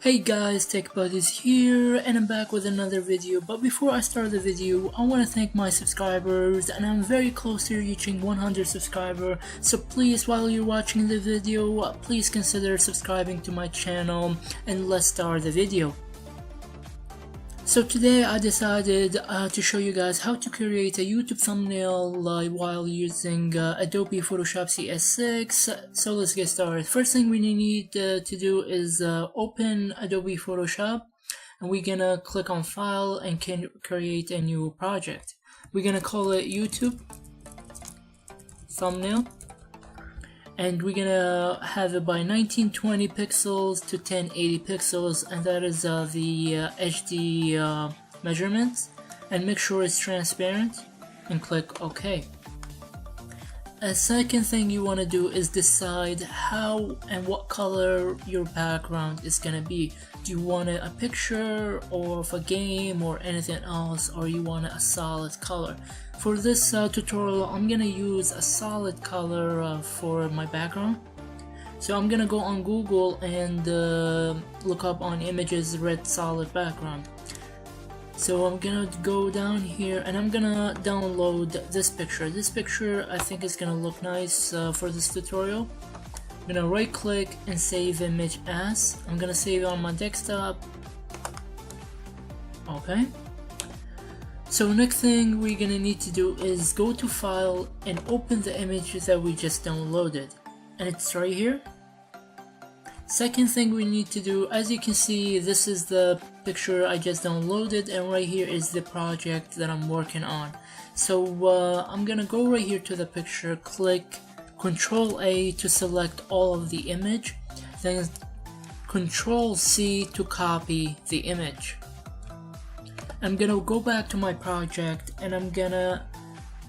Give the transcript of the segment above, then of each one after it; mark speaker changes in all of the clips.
Speaker 1: Hey guys, Tech Buddies here, and I'm back with another video. But before I start the video, I want to thank my subscribers, and I'm very close to reaching 100 subscribers. So please, while you're watching the video, please consider subscribing to my channel, and let's start the video. So today I decided to show you guys how to create a YouTube thumbnail while using Adobe Photoshop CS6. So let's get started. First thing we need to do is open Adobe Photoshop, and we're gonna click on File and can create a new project. We're gonna call it YouTube Thumbnail, and we're gonna have it by 1920 pixels to 1080 pixels, and that is the HD measurements, and make sure it's transparent and click OK. A second thing you want to do is decide how and what color your background is gonna be. Do you want a picture or of a game or anything else, or you want a solid color? For this tutorial, I'm gonna use a solid color for my background. So I'm gonna go on Google and look up on images red solid background. So I'm gonna go down here and I'm gonna download this picture. This picture I think is gonna look nice for this tutorial. I'm gonna right click and save image as. I'm gonna save it on my desktop. Okay. So next thing we're gonna need to do is go to File and open the image that we just downloaded, and it's right here. Second thing we need to do, as you can see, this is the picture I just downloaded, and right here is the project that I'm working on. So I'm gonna go right here to the picture, click Ctrl A to select all of the image, then Ctrl C to copy the image. I'm gonna go back to my project and I'm gonna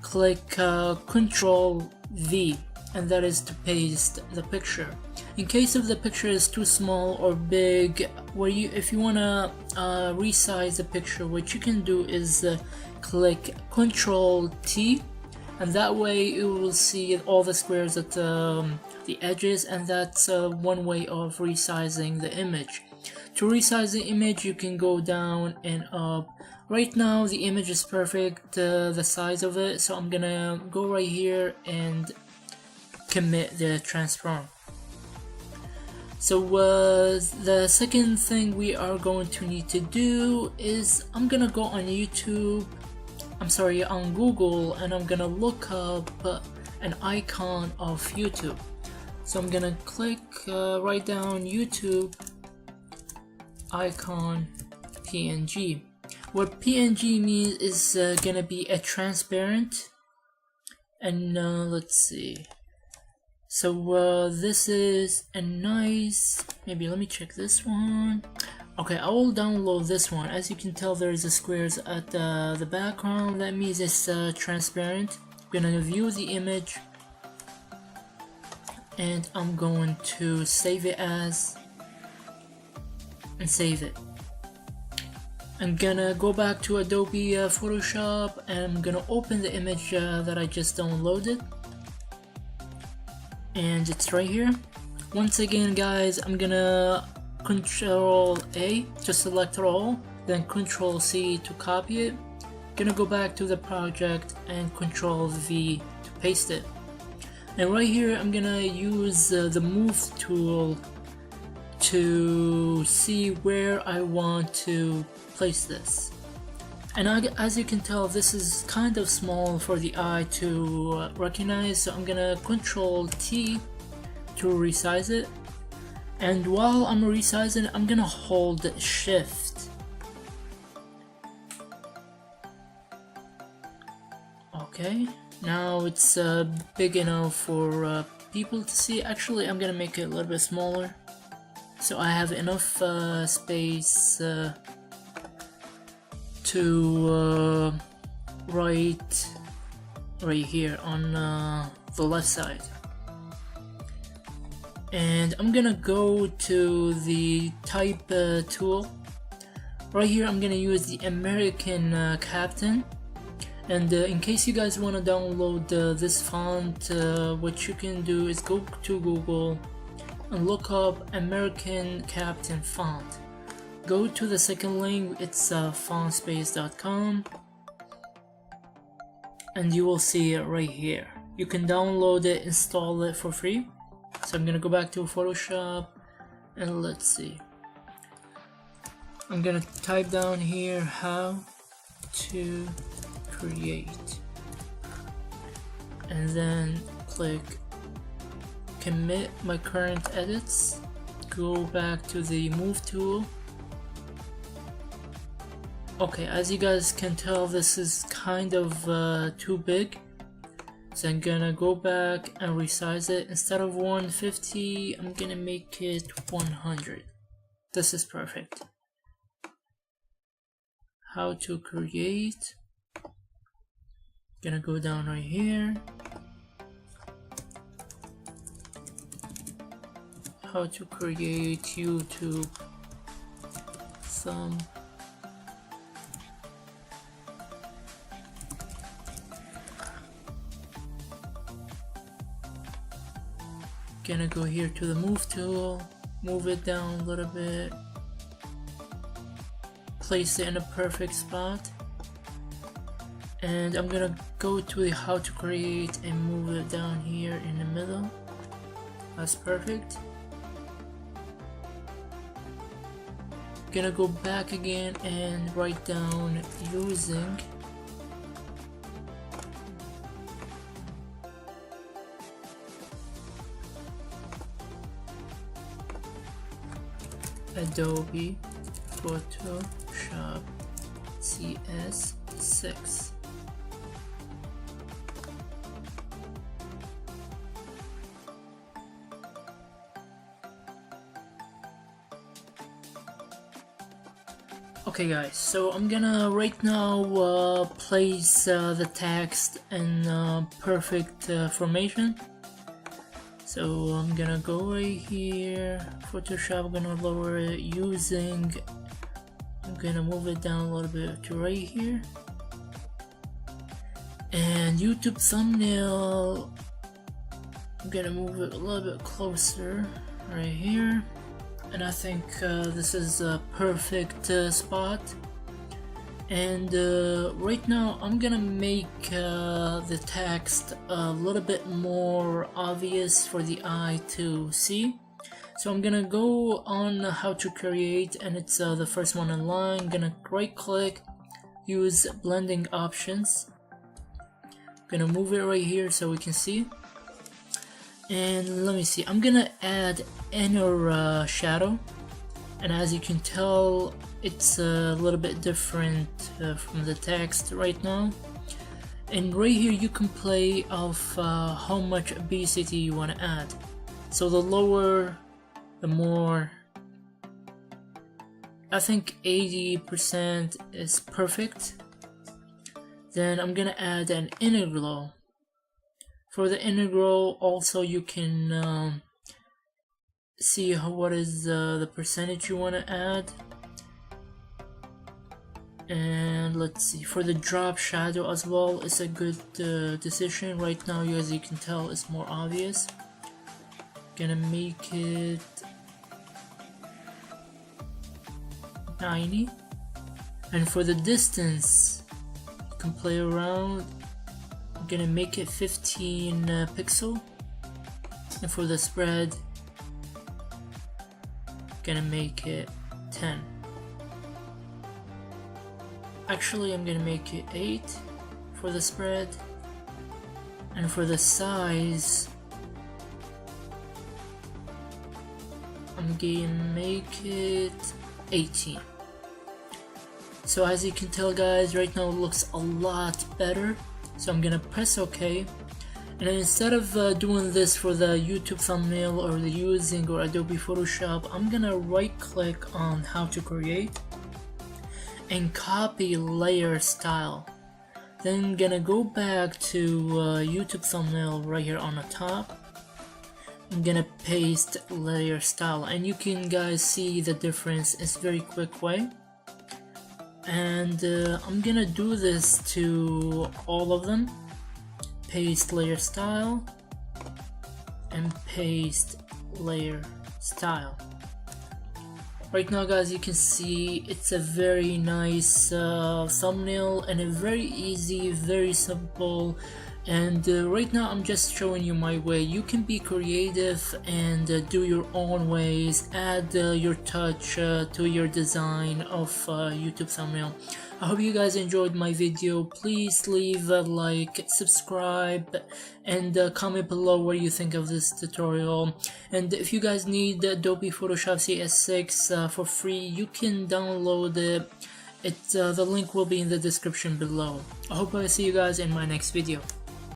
Speaker 1: click Ctrl V, and that is to paste the picture. In case if the picture is too small or big, if you wanna resize the picture, what you can do is click Ctrl T, and that way you will see all the squares at the edges, and that's one way of resizing the image. To resize the image, you can go down and up. Right now the image is perfect, the size of it, so I'm gonna go right here and commit the transform. So the second thing we are going to need to do is I'm gonna go on on Google, and I'm gonna look up an icon of YouTube. So I'm gonna click write down YouTube icon PNG. What PNG means is gonna be a transparent, and let's see. So this is a nice, maybe let me check this one. Okay, I will download this one. As you can tell, there's the squares at the background. That means it's transparent. I'm gonna view the image, and I'm going to save it as, and save it. I'm gonna go back to Adobe Photoshop, and I'm gonna open the image that I just downloaded, and it's right here. Once again guys, I'm gonna Ctrl A to select all, then Ctrl C to copy it. Gonna go back to the project and Ctrl V to paste it. And right here I'm gonna use the move tool to see where I want to place this. And as you can tell, this is kind of small for the eye to recognize, so I'm gonna Ctrl T to resize it. And while I'm resizing, I'm gonna hold Shift. Okay, now it's big enough for people to see. Actually, I'm gonna make it a little bit smaller, so I have enough space to right here on the left side. And I'm gonna go to the type tool. Right here I'm gonna use the American Captain, and in case you guys want to download this font, what you can do is go to Google, and look up American Captain font. Go to the second link, it's fontspace.com, and you will see it right here. You can download it, install it for free. So I'm gonna go back to Photoshop and let's see. I'm gonna type down here how to create, and then click commit my current edits. Go back to the move tool. Okay, as you guys can tell, this is kind of too big, so I'm gonna go back and resize it. Instead of 150, I'm gonna make it 100. This is perfect. How to create. Gonna go down right here. How to create YouTube thumb. Gonna go here to the move tool, move it down a little bit, place it in a perfect spot, and I'm gonna go to the how to create and move it down here in the middle. That's perfect. Gonna go back again and write down using Adobe Photoshop CS6. Okay guys, so I'm gonna right now place the text in perfect formation. So I'm gonna go right here, Photoshop, I'm gonna lower it using, I'm gonna move it down a little bit to right here. And YouTube thumbnail, I'm gonna move it a little bit closer right here. And I think this is a perfect spot. And right now I'm gonna make the text a little bit more obvious for the eye to see. So I'm gonna go on how to create, and it's the first one in line. I'm gonna right click, use blending options. I'm gonna move it right here so we can see. And let me see, I'm gonna add inner shadow, and as you can tell, it's a little bit different from the text right now. And right here you can play of how much obesity you want to add. So the lower, the more. I think 80% is perfect. Then I'm gonna add an inner glow. For the inner glow also you can see what is the percentage you want to add. And let's see, for the drop shadow as well, it's a good decision. Right now, as you can tell, it's more obvious. Gonna make it 90. And for the distance, you can play around. I'm gonna make it 15 pixel. And for the spread, gonna make it 10. Actually, I'm gonna make it 8 for the spread, and for the size, I'm gonna make it 18. So as you can tell guys, right now it looks a lot better. So I'm gonna press OK. And then instead of doing this for the YouTube thumbnail or the using or Adobe Photoshop, I'm gonna right click on how to create and copy layer style. Then I'm gonna go back to YouTube thumbnail right here on the top. I'm gonna paste layer style, and you can guys see the difference. It's very quick way. And I'm gonna do this to all of them. Paste layer style and paste layer style. Right now guys, you can see it's a very nice thumbnail and a very easy, very simple. And right now I'm just showing you my way. You can be creative and do your own ways, add your touch to your design of YouTube thumbnail. I hope you guys enjoyed my video. Please leave a like, subscribe, and comment below what you think of this tutorial. And if you guys need Adobe Photoshop CS6 for free, you can download it. The link will be in the description below. I hope I see you guys in my next video.